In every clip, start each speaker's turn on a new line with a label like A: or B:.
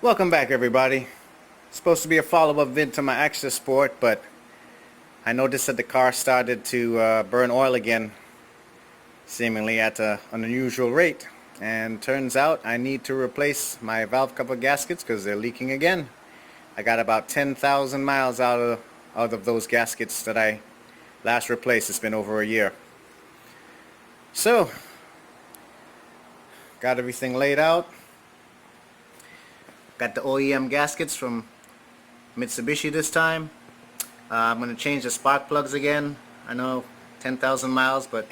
A: Welcome back, everybody. It's supposed to be a follow-up vid to my Access Sport, but I noticed that the car started to burn oil again, seemingly at an unusual rate. And turns out I need to replace my valve cover gaskets because they're leaking again. I got about 10,000 miles out of those gaskets that I last replaced. It's been over a year. So, got everything laid out. Got the OEM gaskets from Mitsubishi this time. I'm going to change the spark plugs again. I know 10,000 miles, but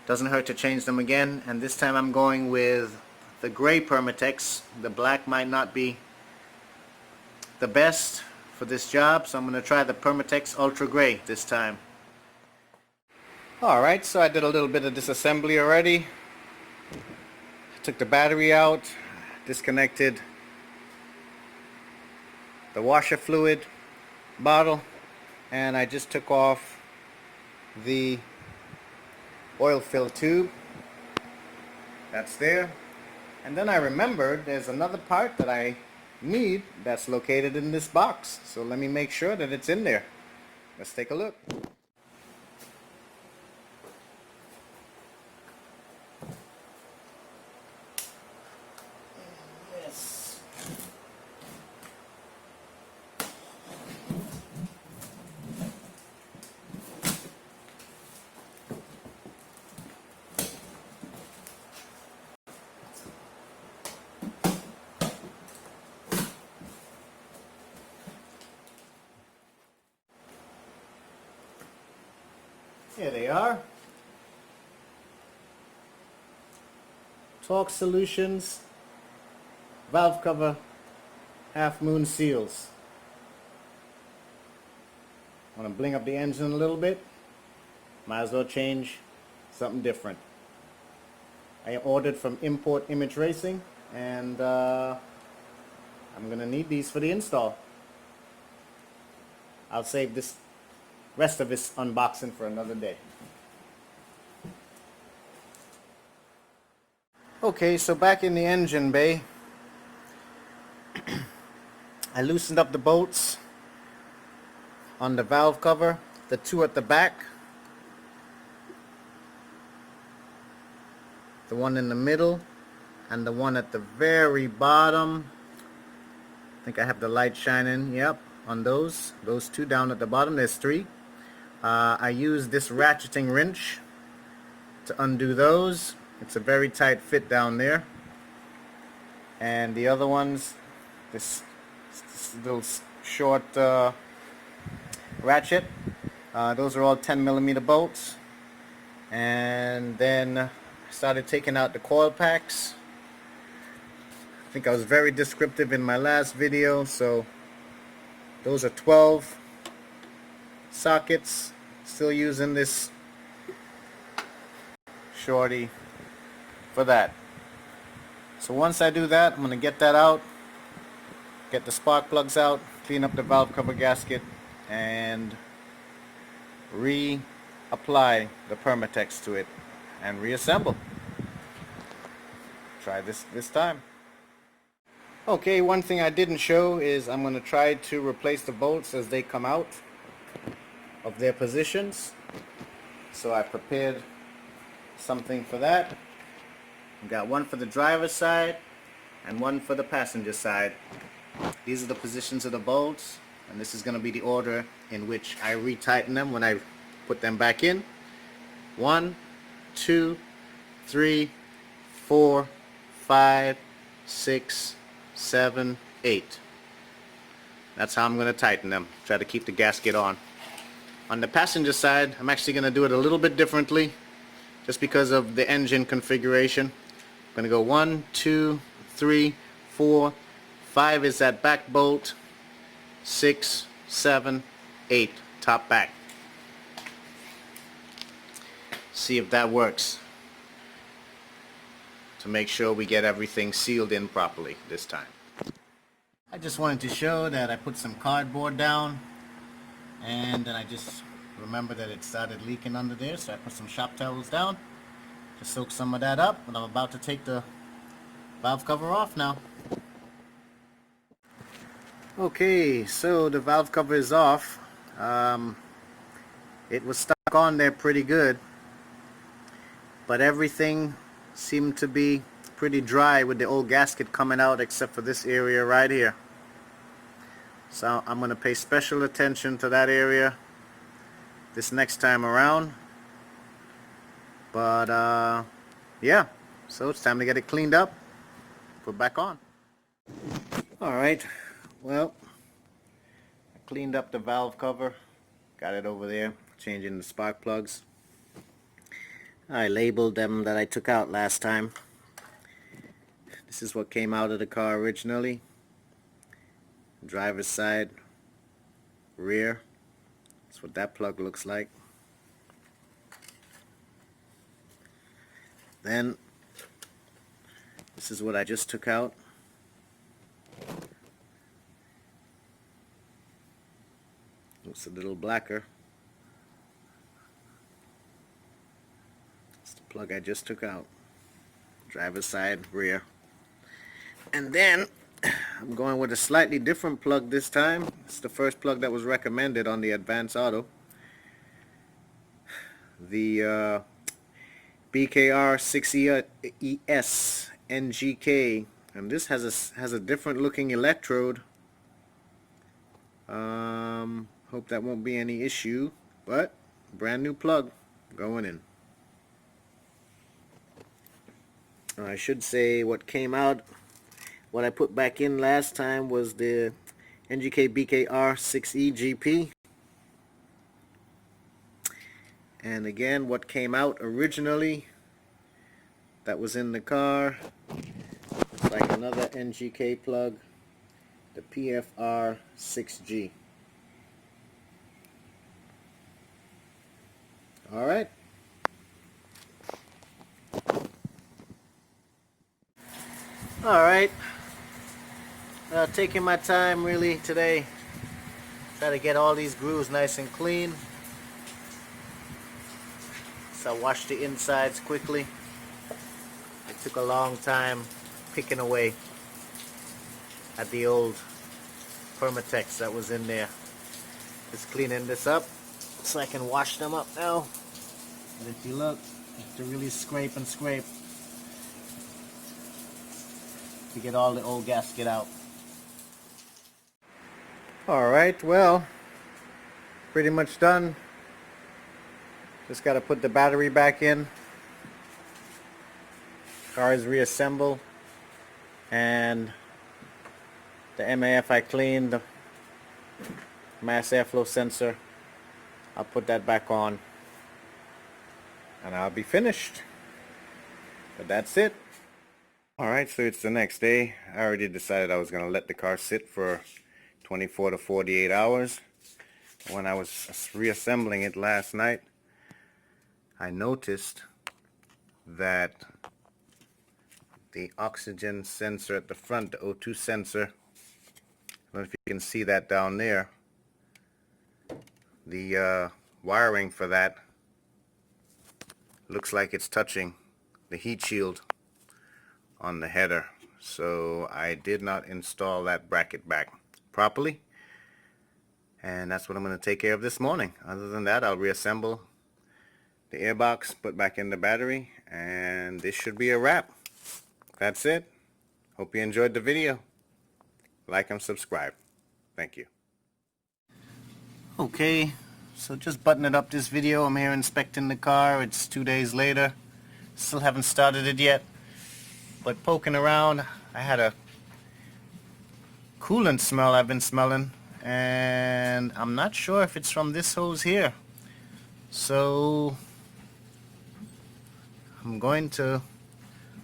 A: doesn't hurt to change them again. And this time I'm going with the gray Permatex. The black might not be the best for this job, so I'm going to try the Permatex Ultra Gray this time. Alright, so I did a little bit of disassembly already. Took the battery out, disconnected the washer fluid bottle, and I just took off the oil fill tube that's there. And then I remembered there's another part that I need that's located in this box, so let me make sure that it's in there. Let's take a look. Yes. Here they are. Torque Solutions valve cover half moon seals. Want to bling up the engine a little bit? Might as well change something different. I ordered from Import Image Racing, and I'm gonna need these for the install. I'll save this rest of this unboxing for another day. Okay, so back in the engine bay, I loosened up the bolts on the valve cover, the two at the back, the one in the middle, and the one at the very bottom. I think I have the light shining, yep, on those two down at the bottom. There's three. I used this ratcheting wrench to undo those. It's a very tight fit down there. And the other ones, this little short ratchet, those are all 10mm bolts. And then I started taking out the coil packs. I think I was very descriptive in my last video, so those are 12 sockets. Still using this shorty for that. So once I do that, I'm going to get that out, get the spark plugs out, clean up the valve cover gasket, and reapply the Permatex to it and reassemble. Try this time. Okay, one thing I didn't show is I'm going to try to replace the bolts as they come out of their positions. So I prepared something for that. I've got one for the driver's side and one for the passenger side. These are the positions of the bolts, and this is going to be the order in which I retighten them when I put them back in. 1, 2, 3, 4, 5, 6, 7, 8. That's how I'm going to tighten them. Try to keep the gasket on. On the passenger side, I'm actually going to do it a little bit differently, just because of the engine configuration. I'm going to go 1, 2, 3, 4, 5 is that back bolt, 6, 7, 8, top back. See if that works, to make sure we get everything sealed in properly this time. I just wanted to show that I put some cardboard down, and then I just remembered that it started leaking under there, so I put some shop towels down to soak some of that up, and I'm about to take the valve cover off now. Okay, so the valve cover is off. It was stuck on there pretty good, but everything seemed to be pretty dry with the old gasket coming out except for this area right here. So I'm going to pay special attention to that area this next time around. But yeah, so it's time to get it cleaned up, put back on. Alright, well, I cleaned up the valve cover, got it over there, changing the spark plugs. I labeled them that I took out last time. This is what came out of the car originally. Driver's side, rear. That's what that plug looks like. Then this is what I just took out. Looks a little blacker. It's the plug I just took out. Driver's side, rear. And then I'm going with a slightly different plug this time. It's the first plug that was recommended on the Advanced Auto. The BKR 6ES NGK, and this has a different looking electrode. Hope that won't be any issue, but brand new plug going in. I should say what came out, what I put back in last time was the NGK BKR 6E GP. And again, what came out originally that was in the car, it's like another NGK plug, the PFR 6G. Alright. Alright. Taking my time really today. Try to get all these grooves nice and clean. So I washed the insides quickly. It took a long time picking away at the old Permatex that was in there. Just cleaning this up so I can wash them up now. And if you look, you have to really scrape and scrape to get all the old gasket out. Alright, well, pretty much done. Just got to put the battery back in. Car is reassembled. And the MAF I cleaned, the mass airflow sensor, I'll put that back on. And I'll be finished. But that's it. Alright, so it's the next day. I already decided I was going to let the car sit for 24 to 48 hours. When I was reassembling it last night, I noticed that the oxygen sensor at the front, the O2 sensor, I don't know if you can see that down there, the wiring for that looks like it's touching the heat shield on the header. So I did not install that bracket back properly, and that's what I'm going to take care of this morning. Other than that, I'll reassemble the airbox, put back in the battery, and this should be a wrap. That's it. Hope you enjoyed the video. Like and subscribe. Thank you. Okay, so just buttoning up this video. I'm here inspecting the car. It's 2 days later. Still haven't started it yet, but poking around, I had a coolant smell I've been smelling, and I'm not sure if it's from this hose here. So I'm going to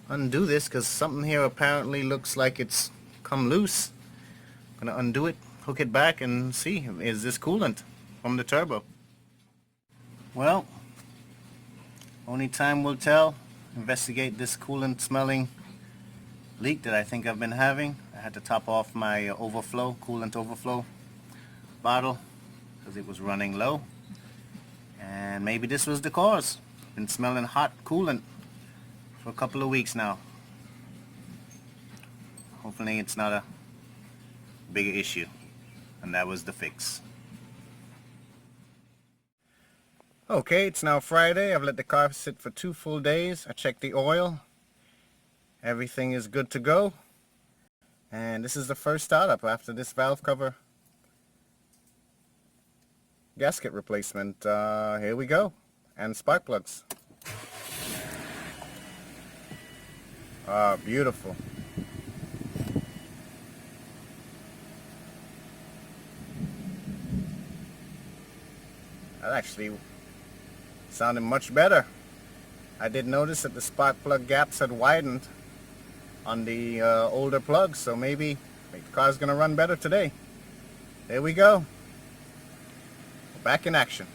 A: undo this because something here apparently looks like it's come loose. I'm going to undo it, hook it back, and see, is this coolant from the turbo? Well, only time will tell. Investigate this coolant smelling leak that I think I've been having. I had to top off my coolant overflow bottle because it was running low, and maybe this was the cause. Been smelling hot coolant for a couple of weeks now. Hopefully it's not a bigger issue. and that was the fix. Okay, it's now Friday. I've let the car sit for 2 full days. I checked the oil. Everything is good to go. And this is the first startup after this valve cover gasket replacement. Here we go. And spark plugs. Ah, beautiful. That actually sounded much better. I did notice that the spark plug gaps had widened on the older plugs, so maybe the car's gonna run better today. There we go. Back in action.